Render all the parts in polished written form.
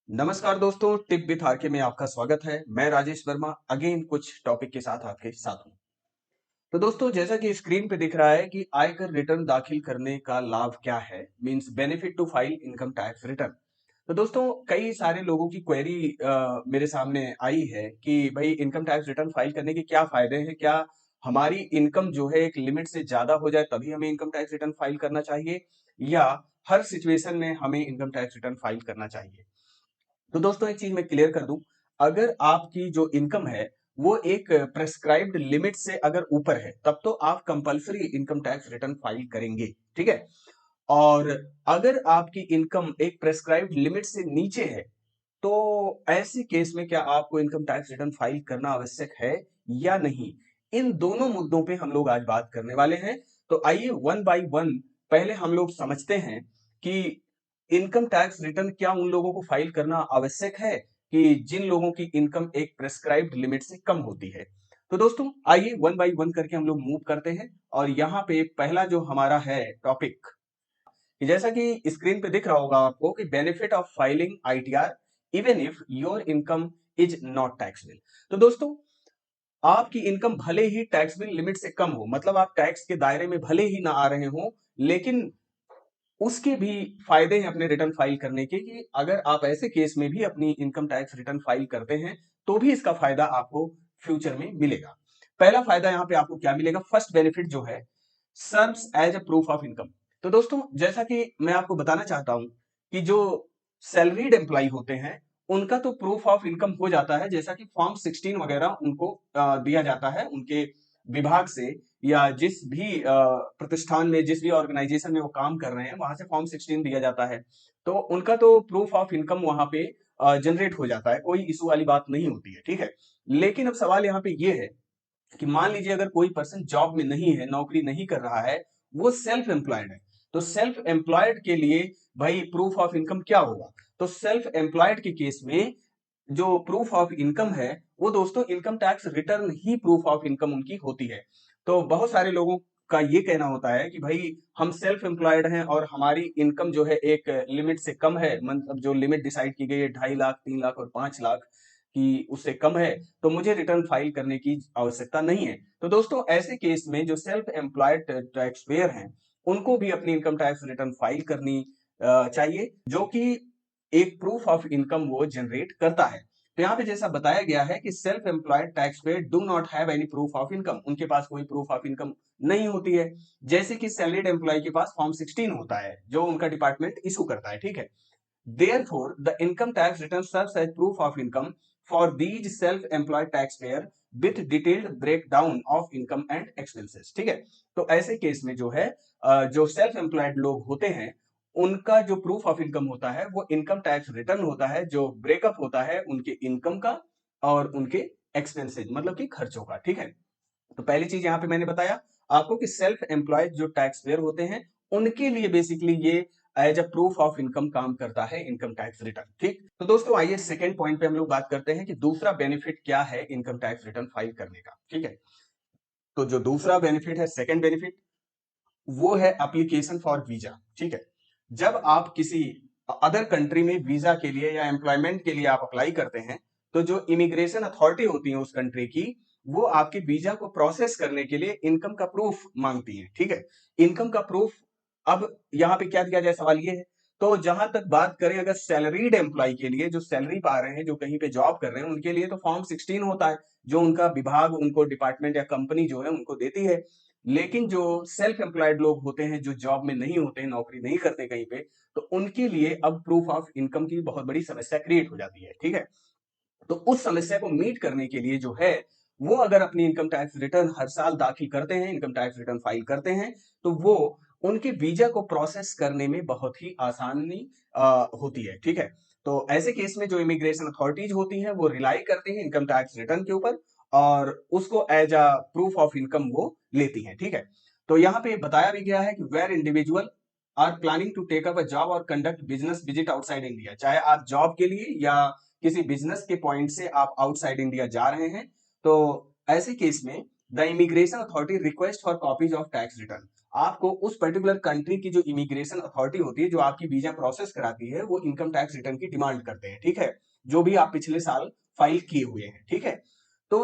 नमस्कार दोस्तों, tip with R K में आपका स्वागत है। मैं राजेश वर्मा अगेन कुछ टॉपिक के साथ आपके साथ हूँ। तो दोस्तों, जैसा कि स्क्रीन पे दिख रहा है कि आयकर रिटर्न दाखिल करने का लाभ क्या है, means benefit to file income tax return. तो दोस्तों, कई सारे लोगों की क्वेरी मेरे सामने आई है कि भाई इनकम टैक्स रिटर्न फाइल करने के क्या फायदे हैं? क्या हमारी इनकम जो है एक लिमिट से ज्यादा हो जाए तभी हमें इनकम टैक्स रिटर्न फाइल करना चाहिए, या हर सिचुएशन में हमें इनकम टैक्स रिटर्न फाइल करना चाहिए? तो दोस्तों, एक चीज मैं क्लियर कर दूं। अगर आपकी जो इनकम है वो एक प्रेस्क्राइब्ड लिमिट से अगर ऊपर है तब तो आप compulsory income tax return file करेंगे, ठीक है। और अगर आपकी इनकम एक प्रेस्क्राइब्ड लिमिट से नीचे है तो ऐसे केस में क्या आपको इनकम टैक्स रिटर्न फाइल करना आवश्यक है या नहीं? इन दोनों मुद्दों पे हम लोग आज बात करने वाले हैं। तो आइए वन बाय वन पहले हम लोग समझते हैं कि इनकम टैक्स रिटर्न क्या उन लोगों को फाइल करना आवश्यक है कि जिन लोगों की इनकम एक प्रेस्क्राइब्ड लिमिट से कम होती है। तो दोस्तों, आइए वन बाय वन करके हम लोग मूव करते हैं। और यहाँ पे पहला जो हमारा है टॉपिक, जैसा कि स्क्रीन पे दिख रहा होगा आपको कि benefit of filing ITR even if your income is not taxable. तो दोस्तों, आपकी इनकम भले ही टैक्सेबल लिमिट से कम हो, मतलब आप टैक्स के दायरे में भले ही ना आ रहे हो, लेकिन उसके भी फायदे हैं अपने रिटर्न फाइल करने के कि अगर आप ऐसे केस में भी अपनी इनकम टैक्स रिटर्न फाइल करते हैं तो भी इसका फायदा आपको फ्यूचर में मिलेगा। पहला फायदा यहाँ पे आपको क्या मिलेगा? फर्स्ट बेनिफिट जो है, serves as a proof of income. तो दोस्तों, जैसा कि मैं आपको बताना चाहता हूं कि जो सैलरीड एम्प्लॉय होते हैं उनका तो प्रूफ ऑफ इनकम हो जाता है, जैसा कि फॉर्म 16 वगैरह उनको दिया जाता है उनके विभाग से, या जिस भी प्रतिष्ठान में, जिस भी ऑर्गेनाइजेशन में वो काम कर रहे हैं वहां से फॉर्म 16 दिया जाता है। तो उनका तो प्रूफ ऑफ इनकम वहां पे जनरेट हो जाता है, कोई इशू वाली बात नहीं होती है, ठीक है। लेकिन अब सवाल यहाँ पे ये है कि मान लीजिए अगर कोई पर्सन जॉब में नहीं है, नौकरी नहीं कर रहा है, वो सेल्फ एम्प्लॉयड है। तो सेल्फ एम्प्लॉयड के लिए भाई प्रूफ ऑफ इनकम क्या होगा? तो सेल्फ एम्प्लॉयड के केस में जो प्रूफ ऑफ इनकम है वो दोस्तों income tax return he proof of income उनकी होती है। तो बहुत सारे लोगों का ये कहना होता है कि भाई हम सेल्फ एम्प्लॉयड हैं और हमारी इनकम जो है एक लिमिट से कम है, मतलब जो लिमिट डिसाइड की गई है 2.5 लाख, 3 लाख और 5 लाख की, उससे कम है, तो मुझे रिटर्न फाइल करने की आवश्यकता नहीं है। तो दोस्तों, ऐसे केस में जो सेल्फ एम्प्लॉयड टैक्स पेयर हैं उनको भी अपनी इनकम टैक्स रिटर्न फाइल करनी चाहिए, जो कि एक प्रूफ ऑफ इनकम वो जनरेट करता है। तो यहाँ पे जैसा बताया गया है कि self employed tax payer do not have any proof of income, उनके पास कोई प्रूफ ऑफ इनकम नहीं होती है। जैसे कि सैलरीड एम्प्लॉय के पास फॉर्म 16 होता है जो उनका डिपार्टमेंट इशू करता है, ठीक है। Therefore, the income tax return serves as proof of income for these self-employed taxpayer with detailed breakdown of income and expenses। ठीक है। तो ऐसे केस में जो है जो सेल्फ एम्प्लॉयड लोग होते हैं उनका जो प्रूफ ऑफ इनकम होता है वो इनकम टैक्स रिटर्न होता है, जो ब्रेकअप होता है उनके इनकम का और उनके एक्सपेंसेज, मतलब कि खर्चों का, ठीक है। तो पहली चीज यहां पे मैंने बताया आपको कि सेल्फ एम्प्लॉयड जो टैक्स पेयर होते हैं उनके लिए बेसिकली ये as a proof of income काम करता है इनकम टैक्स रिटर्न, ठीक। तो दोस्तों, आइए सेकंड पॉइंट पे हम लोग बात करते हैं कि दूसरा बेनिफिट क्या है इनकम टैक्स रिटर्न फाइल करने का, ठीक है। तो जो दूसरा बेनिफिट है, सेकंड बेनिफिट, वो है एप्लीकेशन फॉर वीजा, ठीक है। जब आप किसी अदर कंट्री में वीजा के लिए या एम्प्लॉयमेंट के लिए आप अप्लाई करते हैं तो जो इमिग्रेशन अथॉरिटी होती है उस कंट्री की, वो आपके वीजा को प्रोसेस करने के लिए इनकम का प्रूफ मांगती है, ठीक है। इनकम का प्रूफ, अब यहाँ पे क्या दिया जाए, सवाल ये है। तो जहां तक बात करें अगर सैलरीड एम्प्लॉय के लिए, जो सैलरी पा रहे हैं, जो कहीं पे जॉब कर रहे हैं, उनके लिए तो फॉर्म 16 होता है जो उनका विभाग उनको डिपार्टमेंट या कंपनी जो है उनको देती है। लेकिन जो सेल्फ एम्प्लॉयड लोग होते हैं, जो जॉब में नहीं होते हैं, नौकरी नहीं करते कहीं पे, तो उनके लिए अब प्रूफ ऑफ इनकम की बहुत बड़ी समस्या क्रिएट हो जाती है, ठीक है। तो उस समस्या को मीट करने के लिए जो है वो अगर अपनी इनकम टैक्स रिटर्न हर साल दाखिल करते हैं, इनकम टैक्स रिटर्न फाइल करते हैं, तो वो उनके वीजा को प्रोसेस करने में बहुत ही आसानी होती है, ठीक है। तो ऐसे केस में जो इमिग्रेशन अथॉरिटीज होती हैं वो रिलाई करती हैं इनकम टैक्स रिटर्न के ऊपर और उसको as a proof of income वो लेती हैं, ठीक है। तो यहाँ पे बताया भी गया है कि where individual are planning to take up a job और conduct business visit outside India, चाहे आप जॉब के लिए या किसी बिजनेस के पॉइंट से आप आउटसाइड इंडिया जा रहे हैं, तो ऐसे केस में the immigration authority request for copies of tax return, आपको उस पर्टिकुलर कंट्री की जो इमिग्रेशन अथॉरिटी होती है, जो आपकी वीजा प्रोसेस कराती है, वो इनकम टैक्स रिटर्न की डिमांड करते हैं, ठीक है, जो भी आप पिछले साल फाइल किए हुए हैं, ठीक है। तो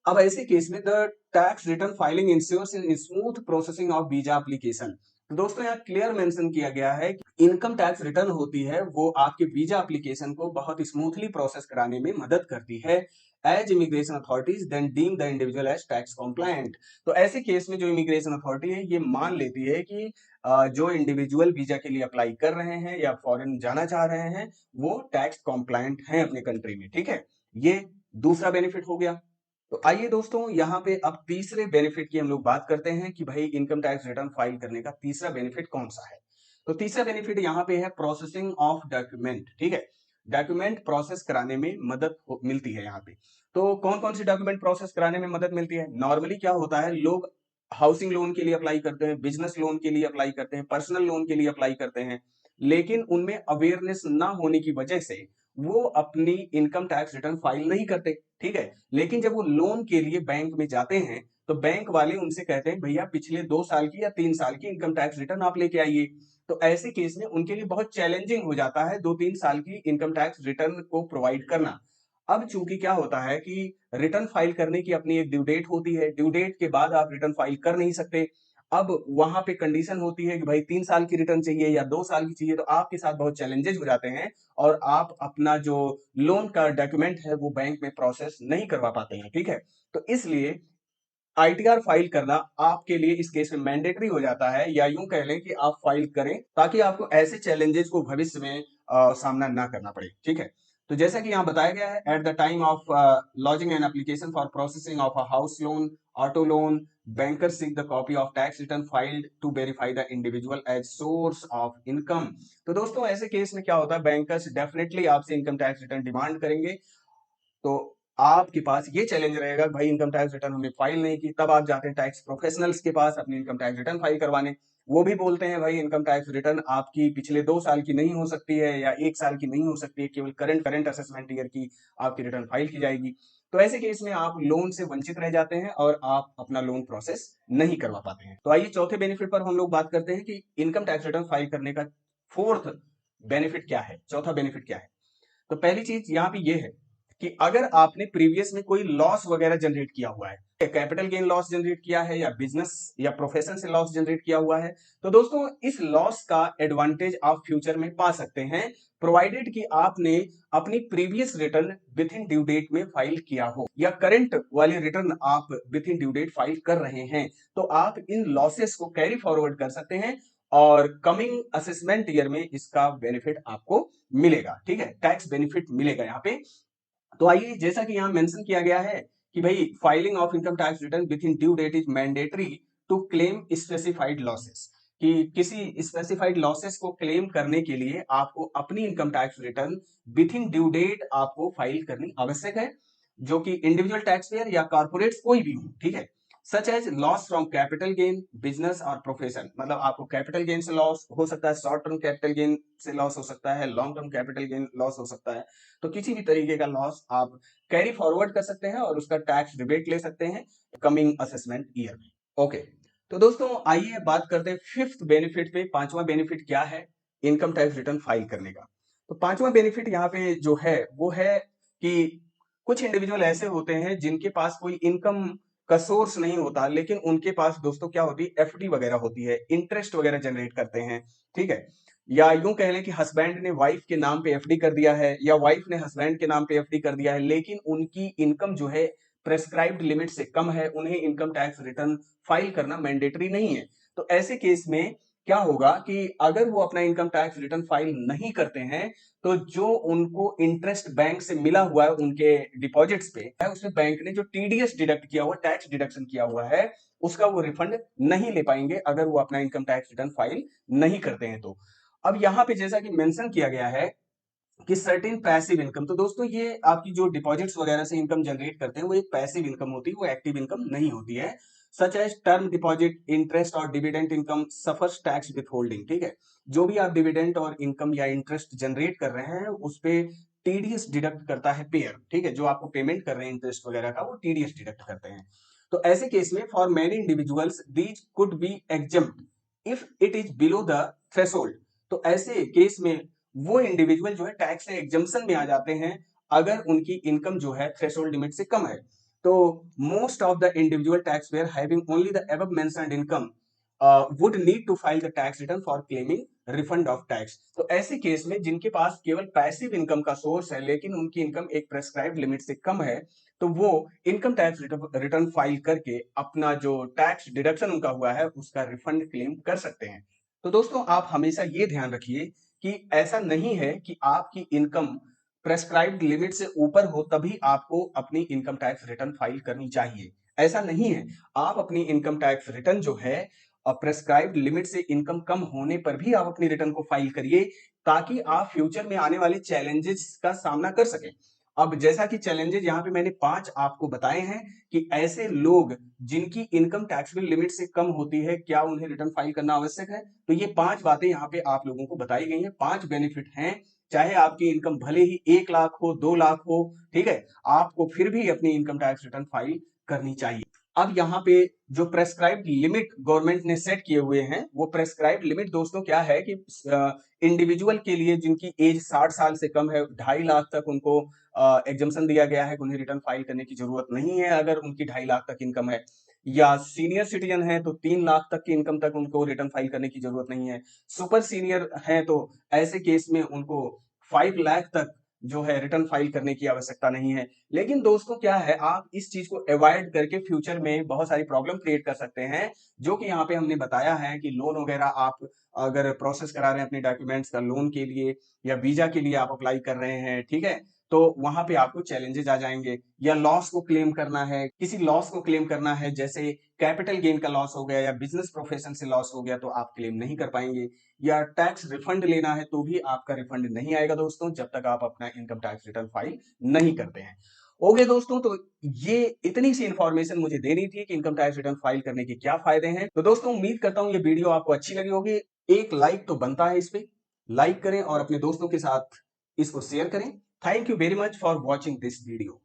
अब ऐसे केस में the tax return filing ensures in smooth processing of visa application. तो दोस्तों यहाँ क्लियर मेंशन किया गया है कि इनकम टैक्स रिटर्न होती है वो आपके वीजा एप्लीकेशन को बहुत स्मूथली प्रोसेस कराने में मदद करती है as immigration authorities then deem the individual as tax compliant. तो ऐसे केस में जो इमिग्रेशन अथॉरिटी है ये मान लेती है कि जो इंडिविजुअल वीजा के लिए अप्लाई कर रहे हैं या फॉरेन जाना चाह रहे हैं वो टैक्स कॉम्प्लायंट हैं अपने कंट्री में, ठीक है। ये दूसरा बेनिफिट हो गया। तो आइए दोस्तों यहाँ पे अब तीसरे बेनिफिट की हम लोग बात करते हैं कि भाई इनकम टैक्स रिटर्न फाइल करने का तीसरा बेनिफिट कौन सा है। तो तीसरा बेनिफिट यहाँ पे है प्रोसेसिंग ऑफ डॉक्यूमेंट, ठीक है। डॉक्यूमेंट प्रोसेस कराने में मदद मिलती है यहाँ पे। तो कौन कौन सी डॉक्यूमेंट प्रोसेस कराने में मदद मिलती है? नॉर्मली क्या होता है, लोग हाउसिंग लोन के लिए अप्लाई करते हैं, बिजनेस लोन के लिए अप्लाई करते हैं, पर्सनल लोन के लिए अप्लाई करते हैं, लेकिन उनमें अवेयरनेस ना होने की वजह से वो अपनी इनकम टैक्स रिटर्न फाइल नहीं करते, ठीक है। लेकिन जब वो लोन के लिए बैंक में जाते हैं तो बैंक वाले उनसे कहते हैं भैया पिछले 2 साल की या 3 साल की इनकम टैक्स रिटर्न आप लेके आइए। तो ऐसे केस में उनके लिए बहुत चैलेंजिंग हो जाता है 2-3 साल की इनकम टैक्स रिटर्न को प्रोवाइड करना। अब चूंकि क्या होता है कि रिटर्न फाइल करने की अपनी एक ड्यू डेट होती है, ड्यू डेट के बाद आप रिटर्न फाइल कर नहीं सकते। अब वहां पे कंडीशन होती है कि भाई 3 साल की रिटर्न चाहिए या 2 साल की चाहिए, तो आपके साथ बहुत चैलेंजेस हो जाते हैं और आप अपना जो लोन का डॉक्यूमेंट है वो बैंक में प्रोसेस नहीं करवा पाते हैं, ठीक है। तो इसलिए आईटीआर फाइल करना आपके लिए इस केस में मैंडेटरी हो जाता है, या यूं कह लें कि आप फाइल करें ताकि आपको ऐसे चैलेंजेस को भविष्य में सामना ना करना पड़े, ठीक है। तो जैसा कि यहाँ बताया गया है, at the time of lodging an application for processing of a house loan, auto loan, banker seek the copy of tax return filed to verify the individual as source of income. तो दोस्तों ऐसे case में क्या होता है, bankers definitely आपसे income tax return demand करेंगे। तो आपके पास ये चैलेंज रहेगा कि भाई इनकम टैक्स रिटर्न हमने फाइल नहीं की, तब आप जाते हैं टैक्स प्रोफेशनल्स के पास अपनी इनकम टैक्स रिटर्न फाइल करवाने। वो भी बोलते हैं भाई इनकम टैक्स रिटर्न आपकी पिछले 2 साल की नहीं हो सकती है या 1 साल की नहीं हो सकती है, केवल करंट करंट असेसमेंट ईयर की आपकी रिटर्न फाइल की जाएगी। तो ऐसे केस में आप लोन से वंचित रह जाते हैं और आप अपना लोन प्रोसेस नहीं करवा पाते हैं। तो आइए चौथे बेनिफिट पर हम लोग बात करते हैं कि इनकम टैक्स रिटर्न फाइल करने का फोर्थ बेनिफिट क्या है, चौथा बेनिफिट क्या है। तो पहली चीज यहाँ पे ये है कि अगर आपने प्रीवियस में कोई लॉस वगैरह जनरेट किया हुआ है, कैपिटल गेन लॉस जनरेट किया है या बिजनेस या प्रोफेशन से लॉस जनरेट किया हुआ है, तो दोस्तों इस लॉस का एडवांटेज आप फ्यूचर में पा सकते हैं, प्रोवाइडेड कि आपने अपनी previous return within due date में फाइल किया हो या करंट वाली रिटर्न आप within due date file कर रहे हैं, तो आप इन लॉसेस को कैरी फॉरवर्ड कर सकते हैं और कमिंग असेसमेंट ईयर में इसका बेनिफिट आपको मिलेगा, ठीक है, टैक्स बेनिफिट मिलेगा यहाँ पे। तो आइए जैसा कि यहाँ मेंशन किया गया है कि भाई filing of income tax return within due date is mandatory to claim specified losses, कि किसी स्पेसिफाइड लॉसेस को क्लेम करने के लिए आपको अपनी income tax return within due date आपको फाइल करनी आवश्यक है, जो कि इंडिविजुअल टैक्स पेयर या कॉर्पोरेट कोई भी हो, ठीक है। Such as loss from capital gain, business और प्रोफेशन, मतलब आपको कैपिटल गेन से लॉस हो सकता है, शॉर्ट टर्म कैपिटल गेन से लॉस हो सकता है, long term capital gain loss हो सकता है। तो किसी भी तरीके का लॉस आप कैरी फॉरवर्ड कर सकते हैं और उसका टैक्स रिबेट ले सकते हैं कमिंग असेसमेंट ईयर में। ओके, तो दोस्तों आइए बात करते हैं फिफ्थ बेनिफिट पे। पांचवा बेनिफिट क्या है इनकम टैक्स रिटर्न फाइल करने का। तो पांचवा बेनिफिट यहाँ पे जो है वो है कि कुछ इंडिविजुअल ऐसे होते हैं जिनके पास कोई इनकम का सोर्स नहीं होता, लेकिन उनके पास दोस्तों क्या होती है, एफडी वगैरह होती है, इंटरेस्ट वगैरह जनरेट करते हैं, ठीक है। या यूं कह लें कि हस्बैंड ने वाइफ के नाम पे एफडी कर दिया है या वाइफ ने हस्बैंड के नाम पे एफडी कर दिया है, लेकिन उनकी इनकम जो है प्रेस्क्राइब्ड लिमिट से कम है, उन्हें इनकम टैक्स रिटर्न फाइल करना मैंडेटरी नहीं है। तो ऐसे केस में क्या होगा कि अगर वो अपना इनकम टैक्स रिटर्न फाइल नहीं करते हैं तो जो उनको इंटरेस्ट बैंक से मिला हुआ है उनके डिपॉजिट्स पे है, उसमें बैंक ने जो टीडीएस डिडक्ट किया हुआ, टैक्स डिडक्शन किया हुआ है, उसका वो रिफंड नहीं ले पाएंगे अगर वो अपना इनकम टैक्स रिटर्न फाइल नहीं करते हैं तो। अब यहाँ पे जैसा कि मेंशन किया गया है कि सर्टेन पैसिव इनकम, तो दोस्तों ये आपकी जो डिपॉजिट्स वगैरह से इनकम जनरेट करते हैं वो एक पैसिव इनकम होती है, वो एक्टिव इनकम नहीं होती है। Such as term deposit interest और dividend income suffers tax withholding, ठीक है। जो भी आप डिविडेंड और इनकम या इंटरेस्ट जनरेट कर रहे हैं उस पे टीडीएस डिडक्ट करता है पेयर, ठीक है, जो आपको पेमेंट कर रहे हैं इंटरेस्ट वगैरह का वो टीडीएस डिडक्ट करते हैं। तो ऐसे केस में for many individuals these could be exempt if it is below the threshold. तो ऐसे केस में वो इंडिविजुअल जो है टैक्स से एग्जम्पशन में आ जाते हैं अगर उनकी इनकम जो है थ्रेशोल्ड लिमिट से कम है। तो most of the individual tax payer having only the above mentioned income would need to file the tax return for claiming refund of tax. तो ऐसे केस में जिनके पास केवल पैसिव इनकम का सोर्स है लेकिन उनकी इनकम एक प्रेस्क्राइब्ड लिमिट से कम है, तो वो इनकम टैक्स रिटर्न फाइल करके अपना जो टैक्स डिडक्शन उनका हुआ है उसका रिफंड क्लेम कर सकते हैं। तो दोस्तों आप हमेशा ये ध्यान रखिए कि ऐसा नहीं है कि आपकी इनकम प्रेस्क्राइब्ड लिमिट से ऊपर हो तभी आपको अपनी इनकम टैक्स रिटर्न फाइल करनी चाहिए। ऐसा नहीं है। आप अपनी इनकम टैक्स रिटर्न जो है प्रेस्क्राइब्ड लिमिट से इनकम कम होने पर भी आप अपनी रिटर्न को फाइल करिए ताकि आप फ्यूचर में आने वाले चैलेंजेस का सामना कर सकें। अब जैसा कि चैलेंजेस यहाँ पे मैंने 5 आपको बताए हैं कि ऐसे लोग जिनकी इनकम टैक्सेबल लिमिट से कम होती है, क्या उन्हें रिटर्न फाइल करना आवश्यक है? तो ये 5 बातें यहाँ पे आप लोगों को बताई गई हैं, 5 बेनिफिट हैं। चाहे आपकी इनकम भले ही 1 लाख हो, 2 लाख हो, ठीक है? आपको फिर भी अपनी इनकम टैक्स रिटर्न फाइल करनी चाहिए। अब यहाँ पे जो प्रेस्क्राइब्ड लिमिट गवर्नमेंट ने सेट किए हुए हैं, वो प्रेस्क्राइब्ड लिमिट दोस्तों क्या है कि इंडिविजुअल के लिए जिनकी एज 60 साल से कम है, 2.5 लाख तक उनको एग्जम्पशन दिया गया है कि उन्हें रिटर्न फाइल करने की जरूरत नहीं है अगर उनकी 2.5 लाख तक इनकम है। या सीनियर सिटीजन है तो 3 लाख तक की इनकम तक उनको रिटर्न फाइल करने की जरूरत नहीं है। सुपर सीनियर है तो ऐसे केस में उनको 5 लाख तक जो है रिटर्न फाइल करने की आवश्यकता नहीं है। लेकिन दोस्तों क्या है, आप इस चीज को अवॉइड करके फ्यूचर में बहुत सारी प्रॉब्लम क्रिएट कर सकते हैं, जो कि यहाँ पे हमने बताया है कि लोन वगैरह आप अगर प्रोसेस करा रहे हैं अपने डॉक्यूमेंट्स का लोन के लिए या वीजा के लिए आप अप्लाई कर रहे हैं, ठीक है, तो वहां पे आपको चैलेंजेस आ जाएंगे। या लॉस को क्लेम करना है, किसी लॉस को क्लेम करना है, जैसे कैपिटल गेन का लॉस हो गया या बिजनेस प्रोफेशन से लॉस हो गया, तो आप क्लेम नहीं कर पाएंगे। या टैक्स रिफंड लेना है तो भी आपका रिफंड नहीं आएगा दोस्तों, जब तक आप अपना इनकम टैक्स रिटर्न फाइल नहीं करते हैं। ओके दोस्तों, तो ये इतनी सी इंफॉर्मेशन मुझे देनी थी कि इनकम टैक्स रिटर्न फाइल करने के क्या फायदे हैं। तो दोस्तों उम्मीद करता हूं ये वीडियो आपको अच्छी लगी होगी। एक लाइक तो बनता है इस पे, लाइक करें और अपने दोस्तों के साथ इसको शेयर करें। Thank you very much for watching this video.